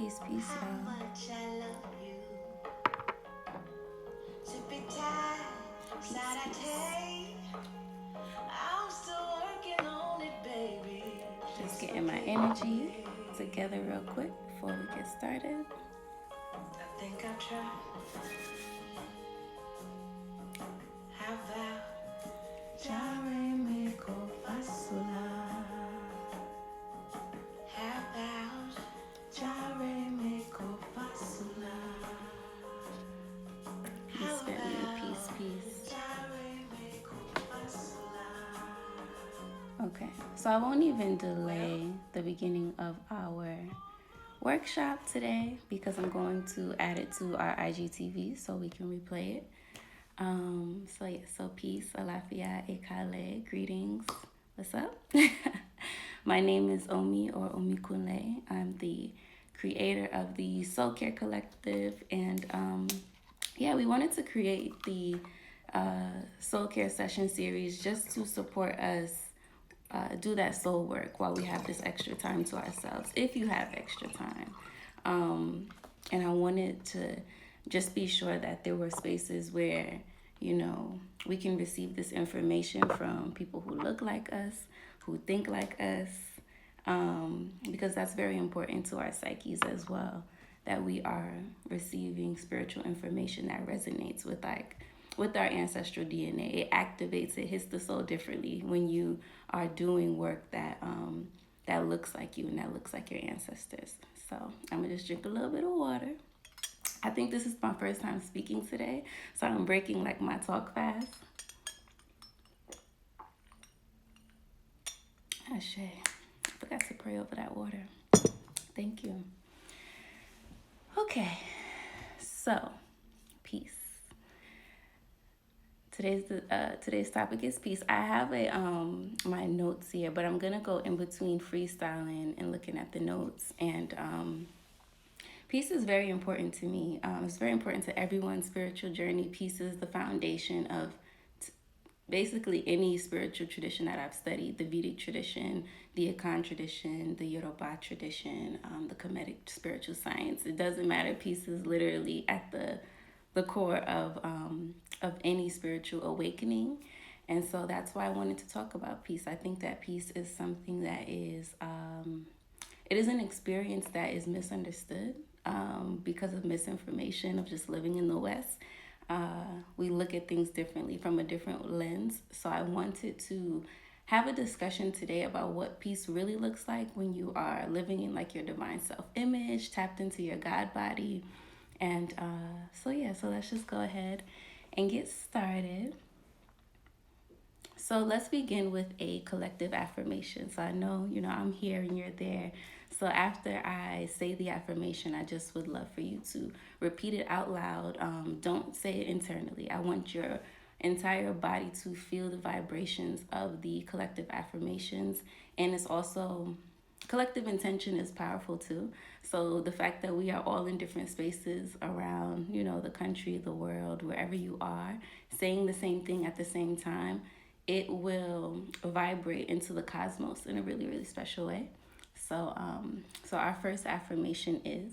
Peace, peace, y'all. Just getting my energy together real quick before we get started. I think I've tried. Peace, family. Peace, peace. Okay, so I won't even delay the beginning of our workshop today because I'm going to add it to our IGTV so we can replay it. So peace, alafia, ekale, greetings. What's up? My name is Omi or Omikunle. I'm the creator of the Soulcare Collective, and we wanted to create the Soulcare Session series just to support us do that soul work while we have this extra time to ourselves, if you have extra time. And I wanted to just be sure that there were spaces where, we can receive this information from people who look like us, who think like us, because that's very important to our psyches as well, that we are receiving spiritual information that resonates with our ancestral DNA. It activates, it hits the soul differently when you are doing work that looks like you and that looks like your ancestors. So I'm gonna just drink a little bit of water. I think this is my first time speaking today, so I'm breaking my talk fast. Ashe. I forgot to pray over that water. Thank you. Okay, so peace. Today's topic is peace. I have my notes here, but I'm gonna go in between freestyling and looking at the notes. And peace is very important to me. It's very important to everyone's spiritual journey. Peace is the foundation of basically any spiritual tradition that I've studied: the Vedic tradition, the Akan tradition, the Yoruba tradition, the Kemetic spiritual science. It doesn't matter. Peace is literally at the core of any spiritual awakening. And so that's why I wanted to talk about peace. I think that peace is something that is, it is an experience that is misunderstood because of misinformation, of just living in the West. We look at things differently from a different lens. So I wanted to have a discussion today about what peace really looks like when you are living in your divine self-image, tapped into your God body. And so let's just go ahead and get started. So let's begin with a collective affirmation. So I know, I'm here and you're there. So after I say the affirmation, I just would love for you to repeat it out loud. Don't say it internally. I want your entire body to feel the vibrations of the collective affirmations. And it's also, collective intention is powerful too. So the fact that we are all in different spaces around, the country, the world, wherever you are, saying the same thing at the same time, it will vibrate into the cosmos in a really, really special way. So our first affirmation is,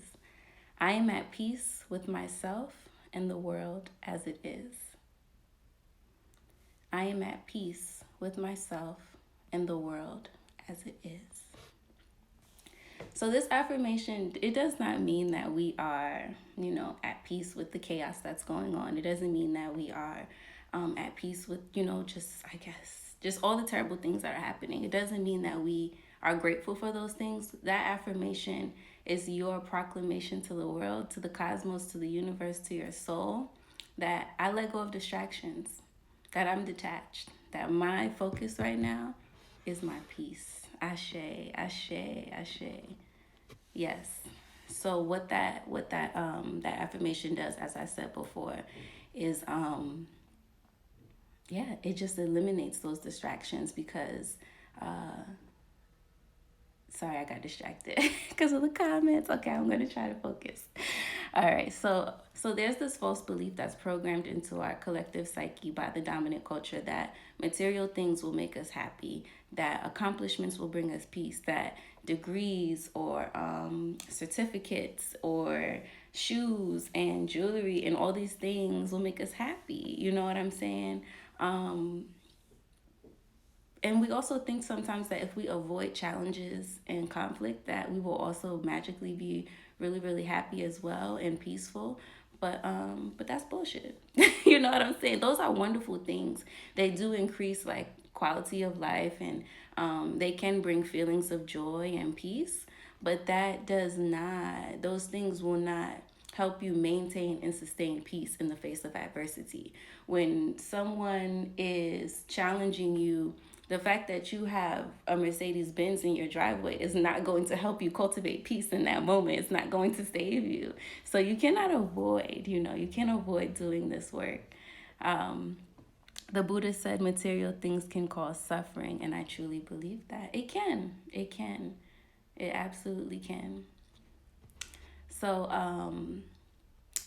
I am at peace with myself and the world as it is. I am at peace with myself and the world as it is. So this affirmation, it does not mean that we are, at peace with the chaos that's going on. It doesn't mean that we are at peace with, just all the terrible things that are happening. It doesn't mean that we are grateful for those things. That affirmation is your proclamation to the world, to the cosmos, to the universe, to your soul, that I let go of distractions, that I'm detached, that my focus right now is my peace. Ashe, ashe, ashe. Yes. So what that affirmation does, as I said before, is it just eliminates those distractions because sorry, I got distracted because of the comments. Okay, I'm going to try to focus. All right, so there's this false belief that's programmed into our collective psyche by the dominant culture that material things will make us happy, that accomplishments will bring us peace, that degrees or certificates or shoes and jewelry and all these things will make us happy. You know what I'm saying? Um, and we also think sometimes that if we avoid challenges and conflict that we will also magically be really really happy as well and peaceful, but that's bullshit. You know what I'm saying? Those are wonderful things. They do increase like quality of life, and they can bring feelings of joy and peace, but that does not, those things will not help you maintain and sustain peace in the face of adversity. When someone is challenging you, the fact that you have a Mercedes Benz in your driveway is not going to help you cultivate peace in that moment. It's not going to save you. So you cannot avoid, you can't avoid doing this work. Um, the Buddha said material things can cause suffering, and I truly believe that. It can. It can. It absolutely can. So,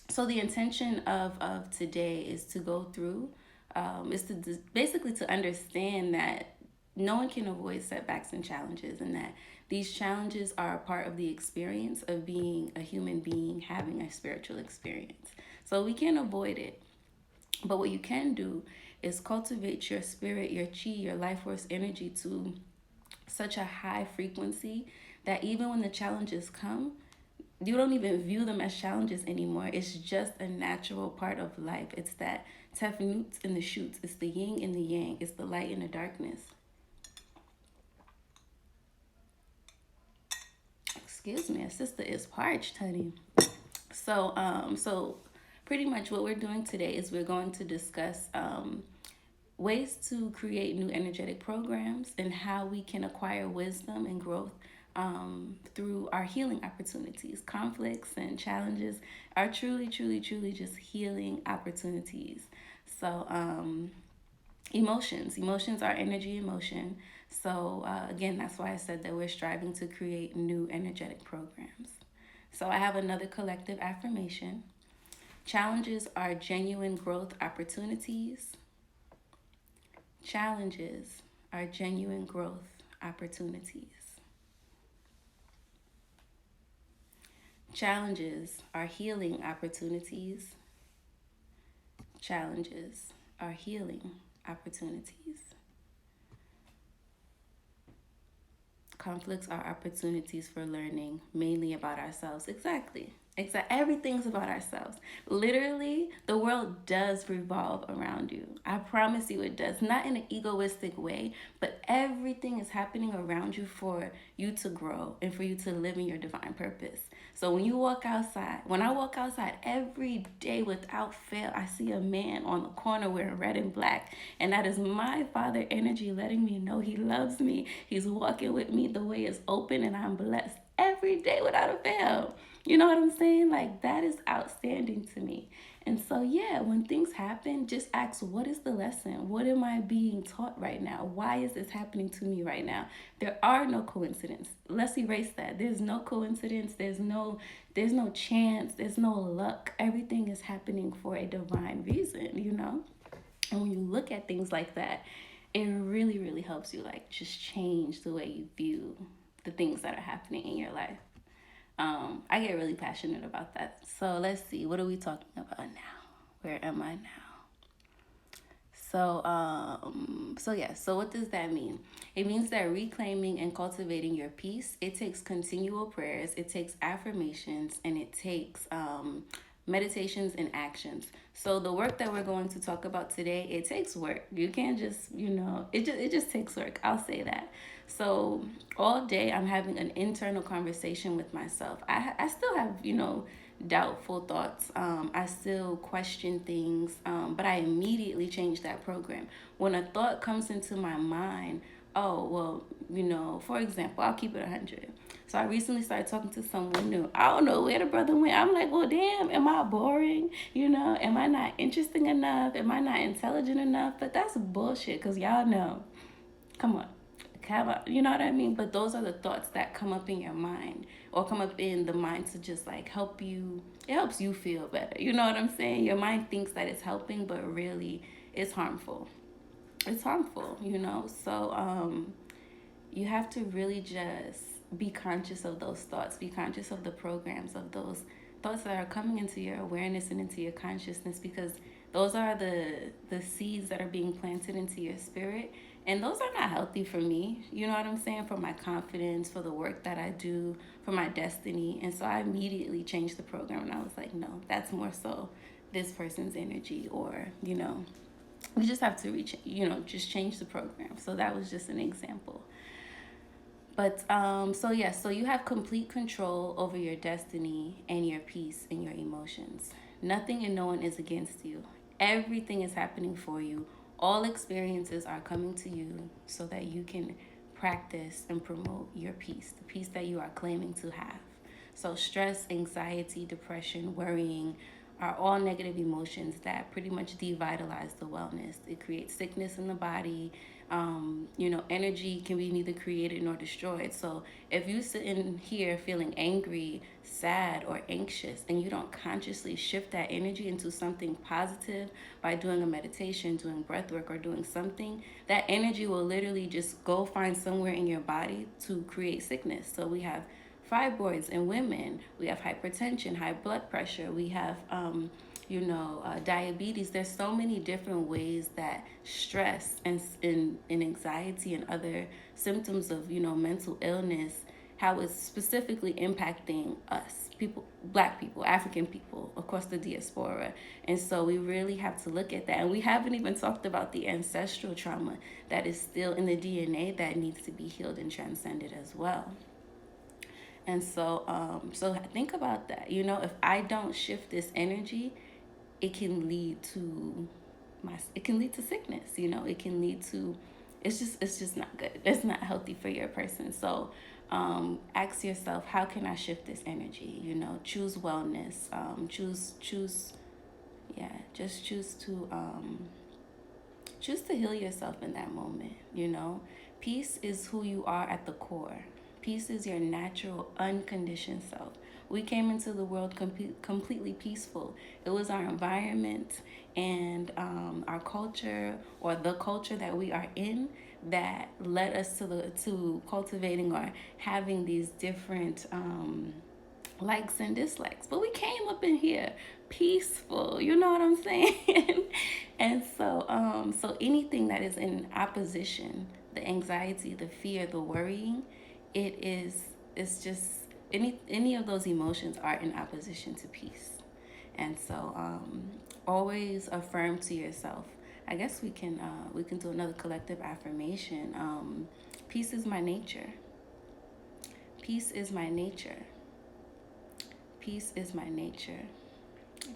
so the intention of today is to go through, is to basically to understand that no one can avoid setbacks and challenges, and that these challenges are a part of the experience of being a human being having a spiritual experience. So we can't avoid it. But what you can do is cultivate your spirit, your chi, your life force energy to such a high frequency that even when the challenges come, you don't even view them as challenges anymore. It's just a natural part of life. It's that tefnut and the shoots. It's the yin and the yang. It's the light and the darkness. Excuse me, a sister is parched, honey. So pretty much what we're doing today is we're going to discuss ways to create new energetic programs and how we can acquire wisdom and growth through our healing opportunities. Conflicts and challenges are truly, truly, truly just healing opportunities. So, emotions are energy in motion. So, again, that's why I said that we're striving to create new energetic programs. So, I have another collective affirmation. Challenges are genuine growth opportunities. Challenges are genuine growth opportunities. Challenges are healing opportunities. Challenges are healing opportunities. Conflicts are opportunities for learning, mainly about ourselves. Exactly. Everything's about ourselves. Literally, the world does revolve around you. I promise you it does. Not in an egoistic way, but everything is happening around you for you to grow and for you to live in your divine purpose. So when you walk outside, when I walk outside every day without fail, I see a man on the corner wearing red and black. And that is my Father energy letting me know he loves me. He's walking with me. The way is open and I'm blessed every day without a fail. You know what I'm saying? Like, that is outstanding to me. And so, yeah, when things happen, just ask, what is the lesson? What am I being taught right now? Why is this happening to me right now? There are no coincidences. Let's erase that. There's no coincidence. There's no chance. There's no luck. Everything is happening for a divine reason. And when you look at things like that, it really, really helps you like just change the way you view the things that are happening in your life. I get really passionate about that. So let's see, what are we talking about now? Where am I now? So what does that mean? It means that reclaiming and cultivating your peace, it takes continual prayers, it takes affirmations, and it takes meditations and actions. So the work that we're going to talk about today, it takes work. You can't just, it just takes work. I'll say that. So all day I'm having an internal conversation with myself. I still have, doubtful thoughts. I still question things, but I immediately change that program. When a thought comes into my mind, oh, well, for example, I'll keep it 100. So I recently started talking to someone new. I don't know where the brother went. I'm like, well, damn, am I boring? Am I not interesting enough? Am I not intelligent enough? But that's bullshit, because y'all know. Come on. you know what I mean? But those are the thoughts that come up in your mind, or come up in the mind to just like help you. It helps you feel better. You know what I'm saying? Your mind thinks that it's helping, but really it's harmful. It's harmful, you know? So you have to really just be conscious of those thoughts, be conscious of the programs, of those thoughts that are coming into your awareness and into your consciousness, because those are the seeds that are being planted into your spirit, and those are not healthy for me, you know what I'm saying, for my confidence, for the work that I do, for my destiny. And so I immediately changed the program, and I was like, no, that's more so this person's energy, or we just have to reach, just change the program. So that was just an example. But so yeah, so you have complete control over your destiny and your peace and your emotions. Nothing and no one is against you. Everything is happening for you. All experiences are coming to you so that you can practice and promote your peace, the peace that you are claiming to have. So stress, anxiety, depression, worrying are all negative emotions that pretty much devitalize the wellness. It creates sickness in the body. Energy can be neither created nor destroyed. So if you sit in here feeling angry, sad, or anxious, and you don't consciously shift that energy into something positive by doing a meditation, doing breath work, or doing something, that energy will literally just go find somewhere in your body to create sickness. So we have fibroids in women, we have hypertension, high blood pressure, we have diabetes. There's so many different ways that stress and anxiety and other symptoms of mental illness, how it's specifically impacting us, people, black people, African people, of course the diaspora. And so we really have to look at that. And we haven't even talked about the ancestral trauma that is still in the DNA that needs to be healed and transcended as well. And so think about that. If I don't shift this energy, it can lead to it can lead to sickness. It can lead to, it's just not good. It's not healthy for your person. So ask yourself, how can I shift this energy? Choose wellness. Choose yeah, just choose to heal yourself in that moment. Peace is who you are at the core. Peace is your natural, unconditioned self. We came into the world completely peaceful. It was our environment and our culture, or the culture that we are in, that led us to cultivating or having these different likes and dislikes. But we came up in here peaceful, you know what I'm saying? And so anything that is in opposition, the anxiety, the fear, the worrying, it's just any of those emotions are in opposition to peace. And so always affirm to yourself. I guess we can do another collective affirmation. Peace is my nature. Peace is my nature. Peace is my nature.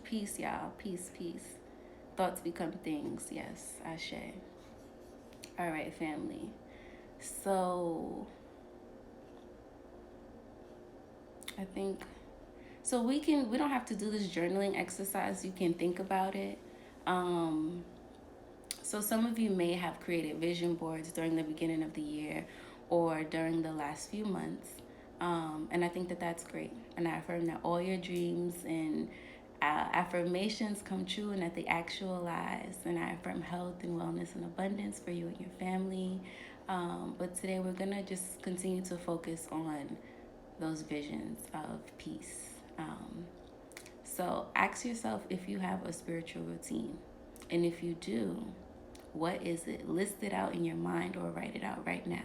Peace, y'all. Peace, peace. Thoughts become things. Yes, Ashe. All right, family. So I think we don't have to do this journaling exercise. You can think about it. So some of you may have created vision boards during the beginning of the year or during the last few months. And I think that that's great. And I affirm that all your dreams and affirmations come true and that they actualize. And I affirm health and wellness and abundance for you and your family. But today we're going to just continue to focus on those visions of peace. So ask yourself if you have a spiritual routine. And if you do, what is it? List it out in your mind or write it out right now.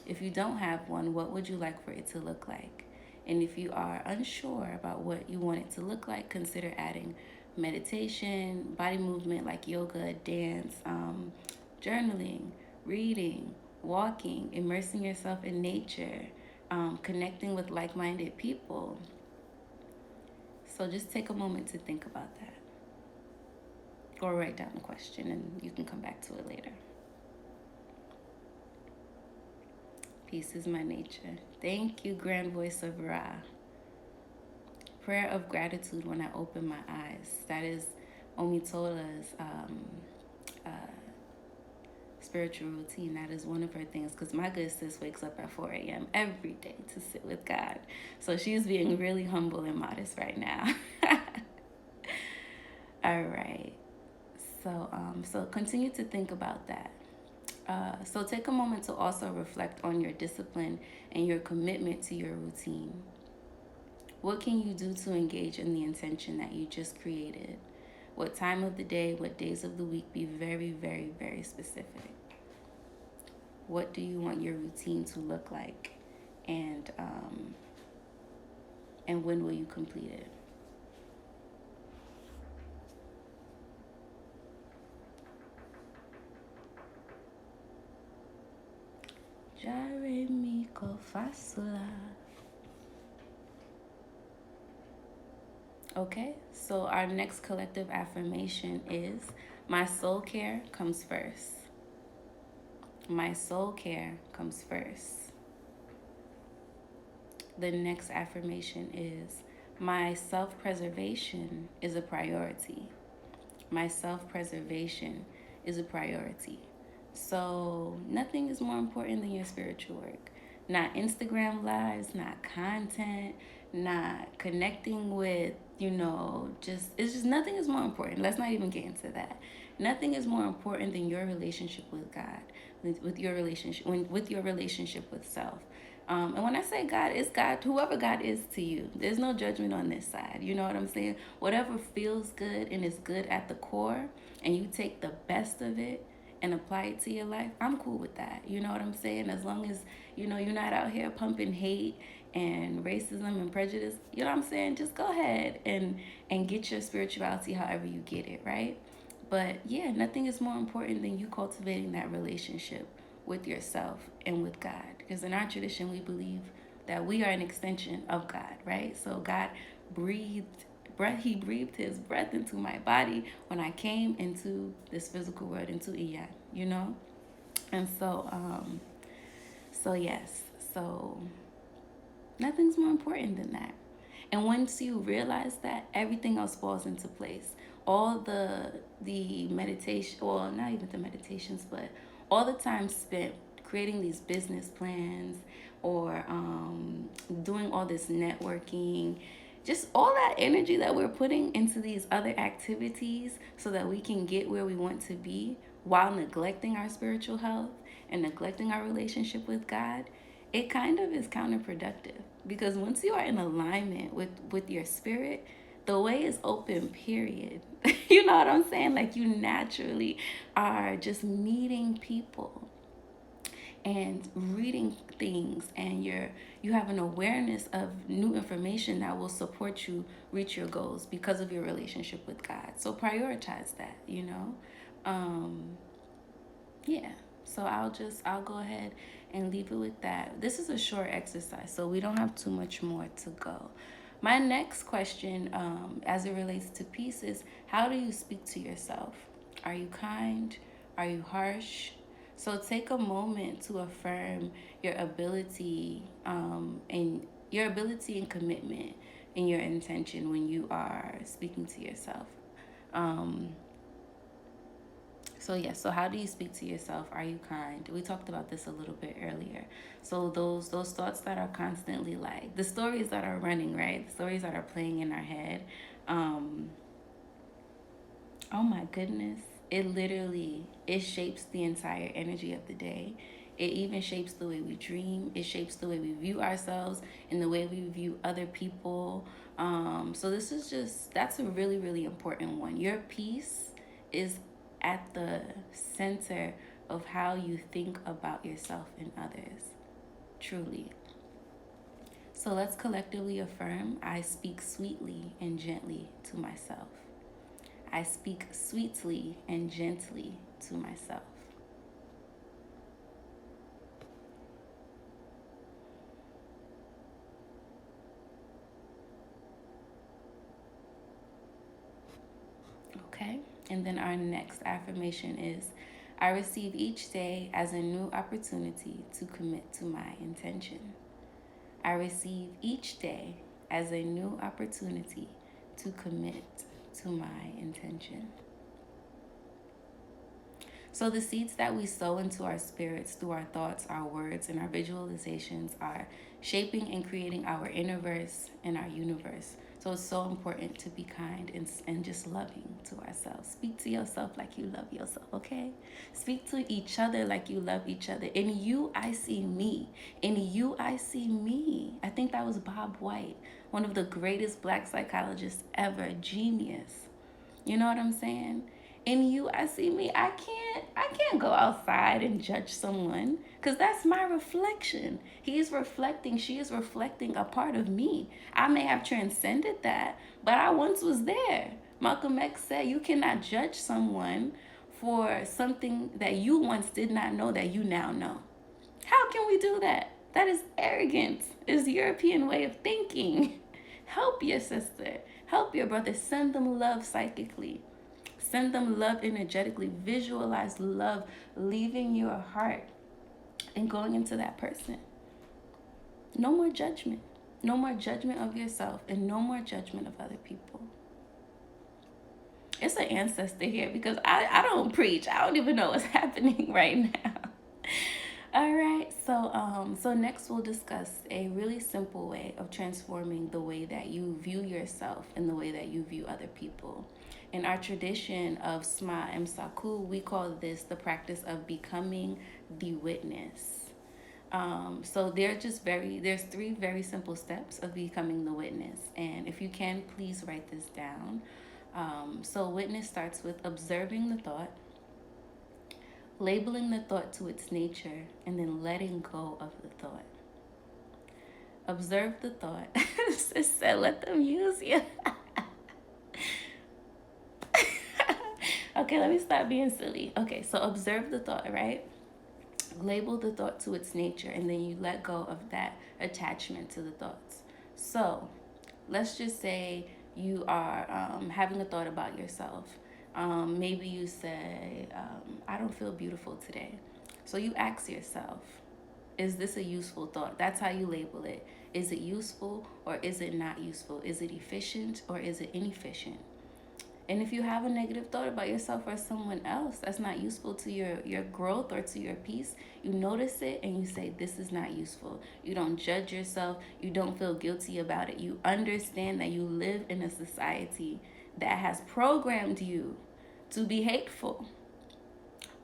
If you don't have one, what would you like for it to look like? And if you are unsure about what you want it to look like, consider adding meditation, body movement like yoga, dance, journaling, reading, walking, immersing yourself in nature, connecting with like-minded people. So just take a moment to think about that. Or write down the question and you can come back to it later. Peace is my nature. Thank you, Grand Voice of Ra. Prayer of gratitude when I open my eyes. That is Omitola's spiritual routine. That is one of her things, because my good sis wakes up at 4 a.m. every day to sit with God. So she's being really humble and modest right now. All right. So continue to think about that. So take a moment to also reflect on your discipline and your commitment to your routine. What can you do to engage in the intention that you just created? What time of the day, what days of the week? Be very, very, very specific. What do you want your routine to look like? And when will you complete it? Jare mi ko fasula. Okay, so our next collective affirmation is my soul care comes first. My soul care comes first. The next affirmation is my self preservation is a priority. My self preservation is a priority. So, nothing is more important than your spiritual work. Not Instagram lives, not content, not connecting with, it's just nothing is more important. Let's not even get into that. Nothing is more important than your relationship with God, with your relationship, with your relationship with self. And when I say God, it's God, whoever God is to you. There's no judgment on this side. You know what I'm saying? Whatever feels good and is good at the core, and you take the best of it and apply it to your life, I'm cool with that. You know what I'm saying? As long as, you're not out here pumping hate and racism and prejudice, you know what I'm saying? Just go ahead and get your spirituality however you get it, right? But yeah, nothing is more important than you cultivating that relationship with yourself and with God. Because in our tradition, we believe that we are an extension of God, right? So God He breathed His breath into my body when I came into this physical world, into Iyan, And so yes, so nothing's more important than that. And once you realize that, everything else falls into place. All the meditation, well, not even the meditations, but all the time spent creating these business plans or doing all this networking, just all that energy that we're putting into these other activities so that we can get where we want to be while neglecting our spiritual health and neglecting our relationship with God, it kind of is counterproductive, because once you are in alignment with your spirit, the way is open, period. You know what I'm saying? Like, you naturally are just meeting people and reading things, and you have an awareness of new information that will support you reach your goals because of your relationship with God. So prioritize that, yeah. So I'll go ahead and leave it with that. This is a short exercise, so we don't have too much more to go. My next question, as it relates to peace, is how do you speak to yourself? Are you kind? Are you harsh? So take a moment to affirm your ability, and commitment and your intention when you are speaking to yourself. So how do you speak to yourself? Are you kind? We talked about this a little bit earlier. So those thoughts that are constantly, like the stories that are running, right? The stories that are playing in our head. Oh my goodness. It shapes the entire energy of the day. It even shapes the way we dream. It shapes the way we view ourselves and the way we view other people. So that's a really, really important one. Your peace is at the center of how you think about yourself and others. Truly. So let's collectively affirm, I speak sweetly and gently to myself. I speak sweetly and gently to myself. Okay? And then our next affirmation is, I receive each day as a new opportunity to commit to my intention. I receive each day as a new opportunity to commit to my intention. So the seeds that we sow into our spirits through our thoughts, our words, and our visualizations are shaping and creating our innerverse and our universe. So it's so important to be kind and just loving to ourselves. Speak to yourself like you love yourself, okay? Speak to each other like you love each other. In you, I see me. In you, I see me. I think that was Bob White, one of the greatest black psychologists ever. Genius. You know what I'm saying? In you, I see me. I can't go outside and judge someone because that's my reflection. He is reflecting, she is reflecting a part of me. I may have transcended that, but I once was there. Malcolm X said you cannot judge someone for something that you once did not know that you now know. How can we do that? That is arrogance. It's the European way of thinking. Help your sister. Help your brother. Send them love psychically. Send them love energetically. Visualize love leaving your heart and going into that person. No more judgment. No more judgment of yourself and no more judgment of other people. It's an ancestor here because I don't preach. I don't even know what's happening right now. All right, so next we'll discuss a really simple way of transforming the way that you view yourself and the way that you view other people. In our tradition of Sma Msaku, we call this the practice of becoming the witness. So there's three very simple steps of becoming the witness, and if you can, please write this down. So witness starts with observing the thought, labeling the thought to its nature, and then letting go of the thought. Observe the thought. It said, let them use you. Okay, let me stop being silly. Okay, so observe the thought, right? Label the thought to its nature, and then you let go of that attachment to the thoughts. So let's just say you are having a thought about yourself. Maybe you say, I don't feel beautiful today. So you ask yourself, is this a useful thought? That's how you label it. Is it useful or is it not useful? Is it efficient or is it inefficient? And if you have a negative thought about yourself or someone else that's not useful to your growth or to your peace, you notice it and you say, this is not useful. You don't judge yourself. You don't feel guilty about it. You understand that you live in a society that has programmed you to be hateful.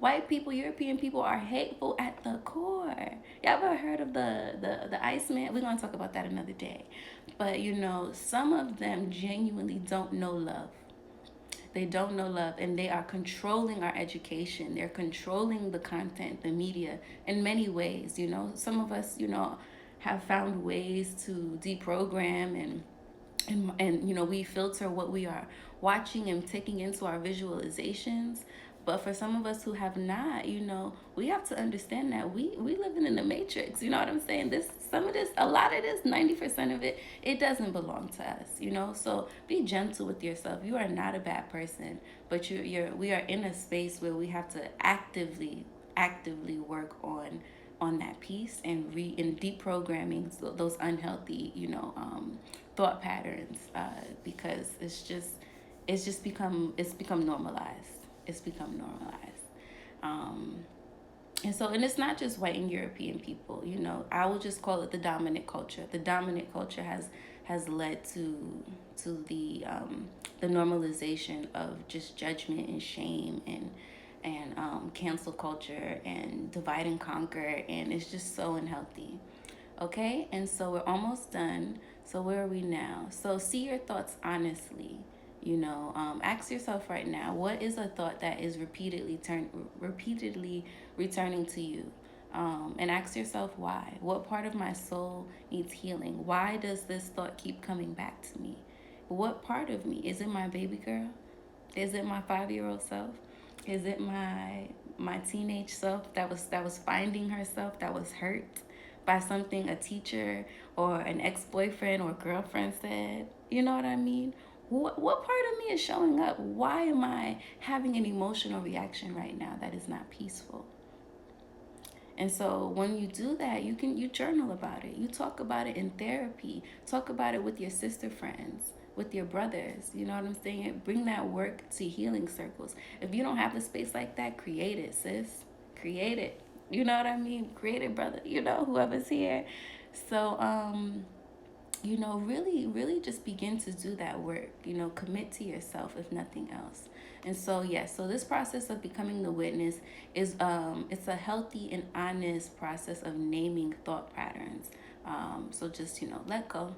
White people, European people are hateful at the core. Y'all ever heard of the Iceman? We're going to talk about that another day. But, some of them genuinely don't know love. They don't know love, and they are controlling our education. They're controlling the content, the media, in many ways. Some of us, have found ways to deprogram and we filter what we are watching and taking into our visualizations. But for some of us who have not, we have to understand that we living in the matrix. You know what I'm saying? A lot of this, 90% of it, it doesn't belong to us. So be gentle with yourself. You are not a bad person, but we are in a space where we have to actively work on that piece and deprogramming those unhealthy, thought patterns, because it's become normalized. It's become normalized. And it's not just white and European people. I will just call it the dominant culture. The dominant culture has led to the normalization of just judgment and shame and cancel culture and divide and conquer, and it's just so unhealthy. Okay, and so we're almost done. So where are we now? So see your thoughts honestly. Ask yourself right now, what is a thought that is repeatedly returning to you? And ask yourself why. What part of my soul needs healing? Why does this thought keep coming back to me? What part of me? Is it my baby girl? Is it my 5-year-old self? Is it my teenage self that was finding herself, that was hurt by something a teacher or an ex-boyfriend or girlfriend said? You know what I mean? What part of me is showing up? Why am I having an emotional reaction right now that is not peaceful? And so when you do that, you journal about it. You talk about it in therapy. Talk about it with your sister friends, with your brothers. You know what I'm saying? Bring that work to healing circles. If you don't have a space like that, create it, sis. Create it. You know what I mean? Create it, brother. You know, whoever's here. So, you know, really just begin to do that work. You know, commit to yourself, if nothing else. And so, yes, so this process of becoming the witness is it's a healthy and honest process of naming thought patterns. So just, you know, let go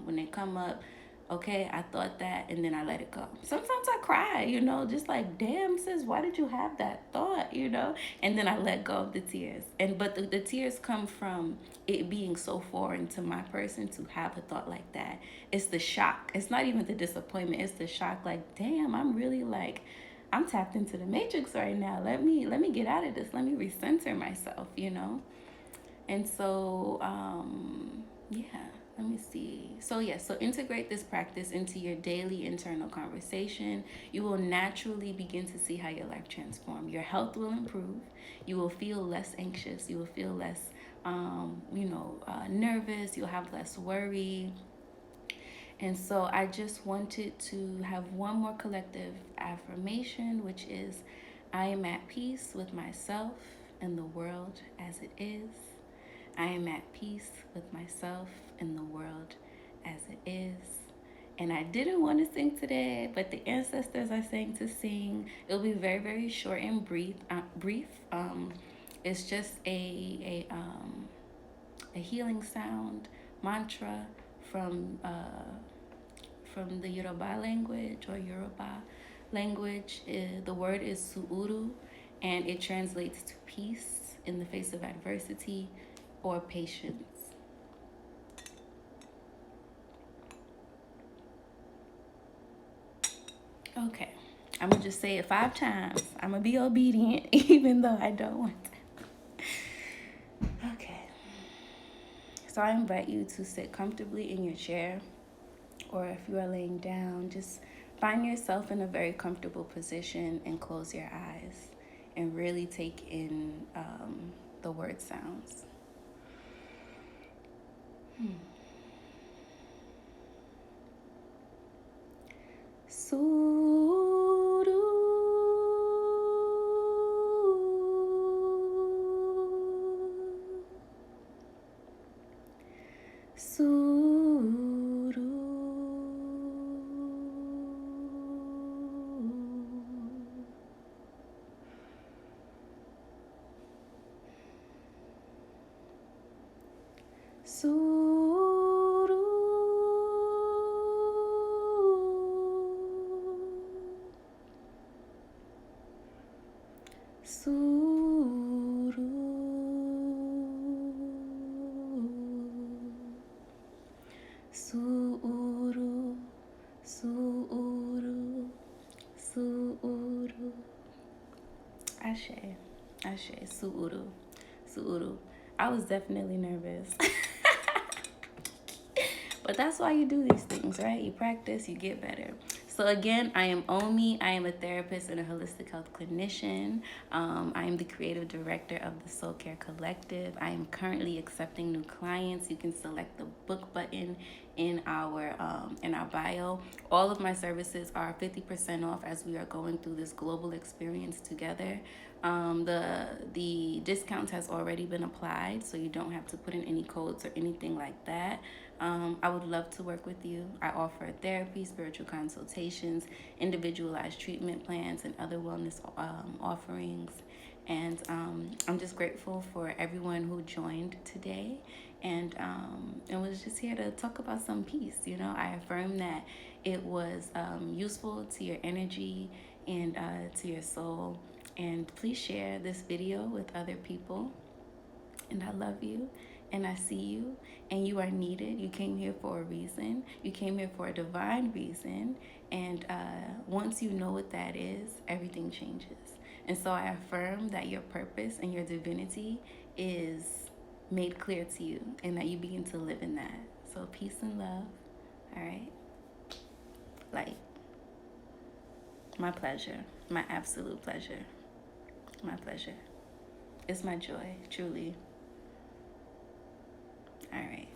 when they come up. Okay, I thought that, and then I let it go. Sometimes I cry, you know, just like, damn, sis, why did you have that thought, you know? And then I let go of the tears. But the tears come from it being so foreign to my person to have a thought like that. It's the shock. It's not even the disappointment. It's the shock. Like, damn, I'm really like, I'm tapped into the matrix right now. Let me get out of this. Let me recenter myself, you know? And so, yeah, let me see. So, yeah, so integrate this practice into your daily internal conversation. You will naturally begin to see how your life transform. Your health will improve. You will feel less anxious. You will feel less, nervous. You'll have less worry. And so I just wanted to have one more collective affirmation, which is I am at peace with myself and the world as it is. I am at peace with myself and the world as it is. And I didn't want to sing today, but the ancestors are saying to sing. It'll be very, very short and brief. It's just a healing sound mantra from the Yoruba language or Yoruba language. The word is suuru, and it translates to peace in the face of adversity or patience. Okay, I'm gonna just say it 5 times. I'm gonna be obedient even though I don't want to. Okay, so I invite you to sit comfortably in your chair, or if you are laying down, just find yourself in a very comfortable position and close your eyes and really take in the word sounds. Suru. Suru. Suru. Suru. Suuru. Suuru. Suuru. Ashe. Ashe. Suuru. Suuru. I was definitely nervous. But that's why you do these things, right? You practice, you get better. So again, I am Omi. I am a therapist and a holistic health clinician. I am the creative director of the Soulcare Collective. I am currently accepting new clients. You can select the book button in our bio. All of my services are 50% off as we are going through this global experience together. The discount has already been applied, so you don't have to put in any codes or anything like that. I would love to work with you. I offer therapy, spiritual consultations, individualized treatment plans, and other wellness offerings. And I'm just grateful for everyone who joined today and was just here to talk about some peace. You know, I affirm that it was useful to your energy and to your soul. And please share this video with other people. And I love you. And I see you, and you are needed. You came here for a reason. You came here for a divine reason. And once you know what that is, everything changes. And so I affirm that your purpose and your divinity is made clear to you, and that you begin to live in that. So peace and love. All right? Light. My pleasure. My absolute pleasure. My pleasure. It's my joy, truly. All right.